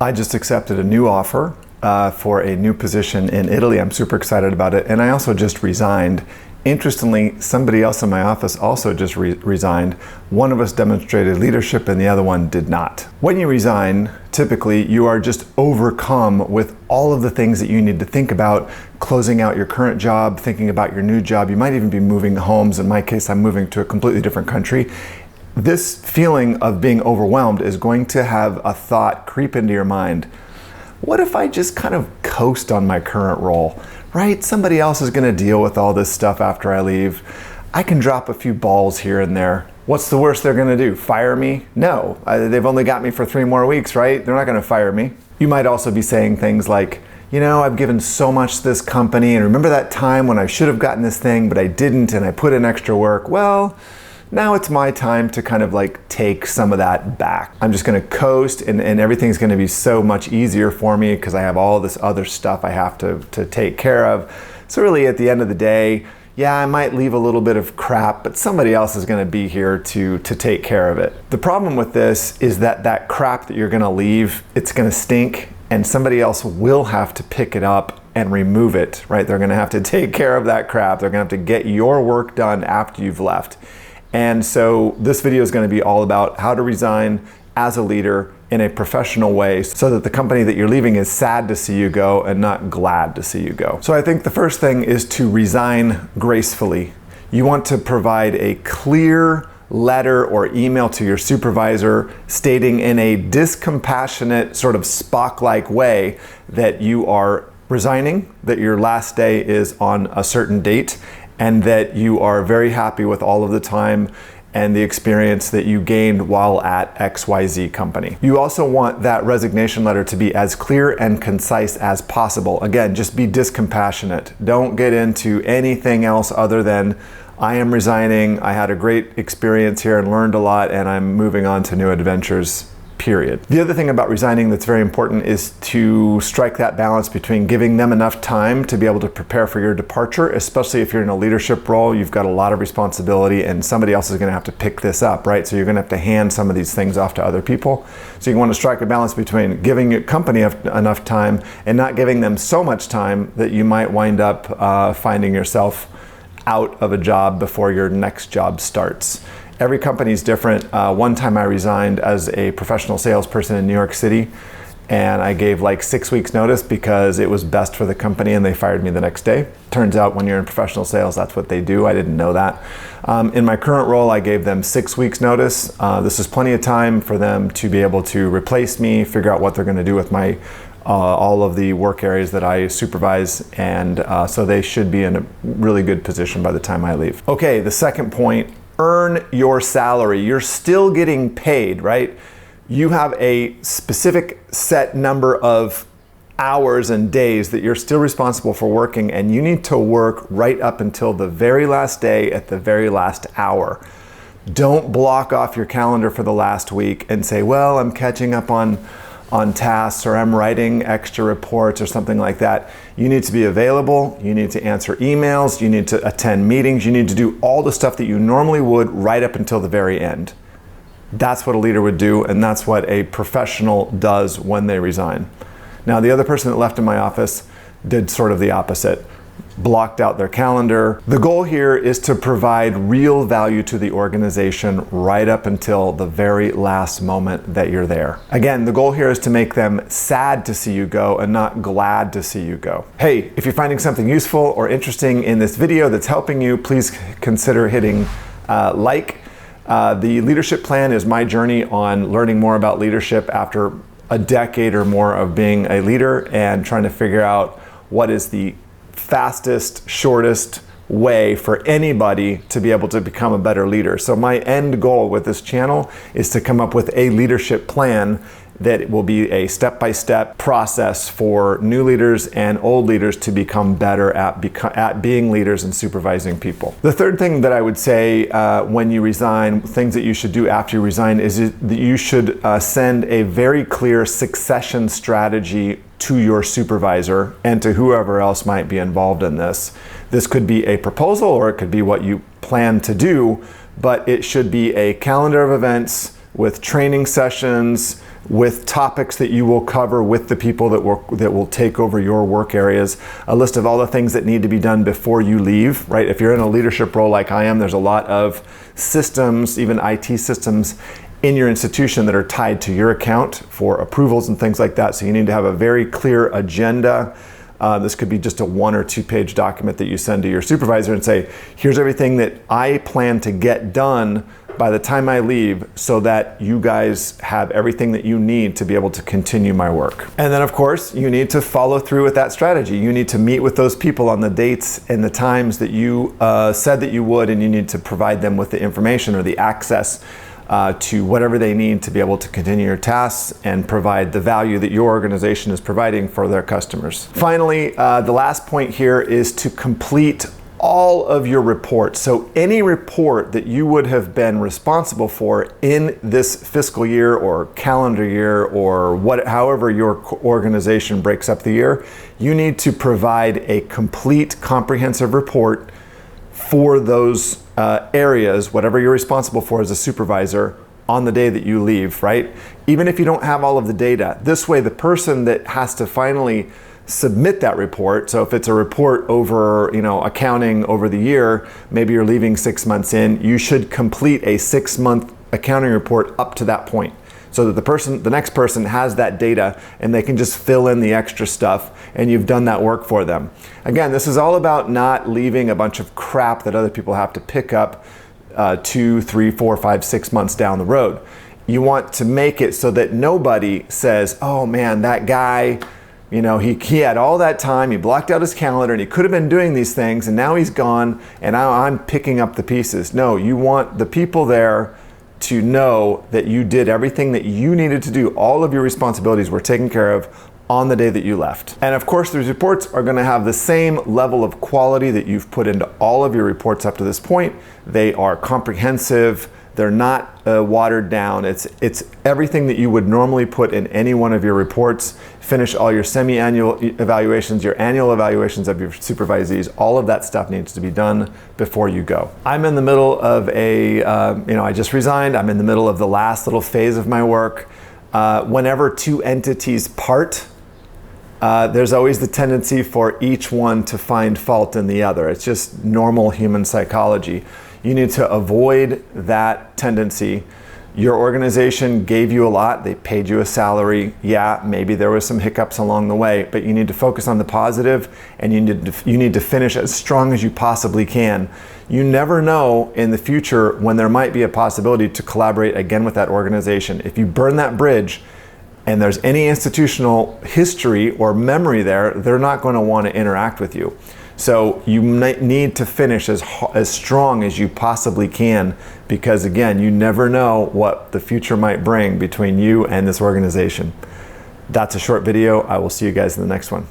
I just accepted a new offer for a new position in Italy. I'm super excited about it. And I also just resigned. Interestingly, somebody else in my office also just resigned. One of us demonstrated leadership and the other one did not. When you resign, typically you are just overcome with all of the things that you need to think about, closing out your current job, thinking about your new job. You might even be moving homes. In my case, I'm moving to a completely different country. This feeling of being overwhelmed is going to have a thought creep into your mind. What if I just kind of coast on my current role, right? Somebody else is going to deal with all this stuff after I leave. I can drop a few balls here and there. What's the worst they're going to do? Fire me? No, they've only got me for 3 more weeks, right? They're not going to fire me. You might also be saying things like, you know, I've given so much to this company, and remember that time when I should have gotten this thing, but I didn't, and I put in extra work? Well, now it's my time to kind of like take some of that back. I'm just gonna coast and everything's gonna be so much easier for me because I have all this other stuff I have to take care of. So really at the end of the day, yeah, I might leave a little bit of crap, but somebody else is gonna be here to take care of it. The problem with this is that crap that you're gonna leave, it's gonna stink and somebody else will have to pick it up and remove it, right? They're gonna have to take care of that crap. They're gonna have to get your work done after you've left. And so this video is going to be all about how to resign as a leader in a professional way so that the company that you're leaving is sad to see you go and not glad to see you go. So I think the first thing is to resign gracefully. You want to provide a clear letter or email to your supervisor stating in a discompassionate sort of Spock-like way that you are resigning, that your last day is on a certain date, and that you are very happy with all of the time and the experience that you gained while at XYZ company. You also want that resignation letter to be as clear and concise as possible. Again, just be discompassionate. Don't get into anything else other than, I am resigning, I had a great experience here and learned a lot, and I'm moving on to new adventures. Period. The other thing about resigning that's very important is to strike that balance between giving them enough time to be able to prepare for your departure, especially if you're in a leadership role. You've got a lot of responsibility and somebody else is going to have to pick this up, right? So you're going to have to hand some of these things off to other people. So you want to strike a balance between giving your company enough time and not giving them so much time that you might wind up finding yourself out of a job before your next job starts. Every company is different. One time I resigned as a professional salesperson in New York City, and I gave like 6 weeks notice because it was best for the company and they fired me the next day. Turns out when you're in professional sales, that's what they do. I didn't know that. In my current role, I gave them 6 weeks notice. This is plenty of time for them to be able to replace me, figure out what they're gonna do with my all of the work areas that I supervise, and so they should be in a really good position by the time I leave. Okay, the second point, earn your salary. You're still getting paid, right? You have a specific set number of hours and days that you're still responsible for working, and you need to work right up until the very last day at the very last hour. Don't block off your calendar for the last week and say, well, I'm catching up on tasks, or I'm writing extra reports or something like that. You need to be available, you need to answer emails, you need to attend meetings, you need to do all the stuff that you normally would right up until the very end. That's what a leader would do, and that's what a professional does when they resign. Now, the other person that left in my office did sort of the opposite. Blocked out their calendar. The goal here is to provide real value to the organization right up until the very last moment that you're there. Again, the goal here is to make them sad to see you go and not glad to see you go. Hey, if you're finding something useful or interesting in this video that's helping you, please consider hitting like. The leadership plan is my journey on learning more about leadership after a decade or more of being a leader and trying to figure out what is the fastest, shortest way for anybody to be able to become a better leader. So my end goal with this channel is to come up with a leadership plan that will be a step-by-step process for new leaders and old leaders to become better at being leaders and supervising people. The third thing that I would say when you resign, things that you should do after you resign, is that you should send a very clear succession strategy to your supervisor and to whoever else might be involved in this. This could be a proposal or it could be what you plan to do, but it should be a calendar of events with training sessions, with topics that you will cover with the people that will take over your work areas, a list of all the things that need to be done before you leave, right? If you're in a leadership role like I am, there's a lot of systems, even IT systems in your institution that are tied to your account for approvals and things like that. So you need to have a very clear agenda. This could be just a 1 or 2 page document that you send to your supervisor and say, here's everything that I plan to get done by the time I leave so that you guys have everything that you need to be able to continue my work. And then of course, you need to follow through with that strategy. You need to meet with those people on the dates and the times that you said that you would, and you need to provide them with the information or the access to whatever they need to be able to continue your tasks and provide the value that your organization is providing for their customers. Finally, the last point here is to complete all of your reports. So any report that you would have been responsible for in this fiscal year or calendar year or however your organization breaks up the year, you need to provide a complete comprehensive report for those areas, whatever you're responsible for as a supervisor, on the day that you leave, right? Even if you don't have all of the data. This way, the person that has to finally submit that report, so if it's a report over, accounting over the year, maybe you're leaving 6 months in, you should complete a 6-month accounting report up to that point, so that the next person has that data and they can just fill in the extra stuff and you've done that work for them. Again, this is all about not leaving a bunch of crap that other people have to pick up 2, 3, 4, 5, 6 months down the road. You want to make it so that nobody says, oh man, that guy, he had all that time, he blocked out his calendar and he could have been doing these things and now he's gone and now I'm picking up the pieces. No, you want the people there to know that you did everything that you needed to do. All of your responsibilities were taken care of on the day that you left. And of course, these reports are going to have the same level of quality that you've put into all of your reports up to this point. They are comprehensive. They're not watered down. It's everything that you would normally put in any one of your reports. Finish all your semi-annual evaluations, your annual evaluations of your supervisees. All of that stuff needs to be done before you go. I'm in the middle of I just resigned. I'm in the middle of the last little phase of my work. Whenever 2 entities part, there's always the tendency for each one to find fault in the other. It's just normal human psychology. You need to avoid that tendency. Your organization gave you a lot. They paid you a salary. Yeah, maybe there was some hiccups along the way, but you need to focus on the positive and you need to finish as strong as you possibly can. You never know in the future when there might be a possibility to collaborate again with that organization. If you burn that bridge and there's any institutional history or memory there, they're not going to want to interact with you. So you need to finish as strong as you possibly can, because again, you never know what the future might bring between you and this organization. That's a short video. I will see you guys in the next one.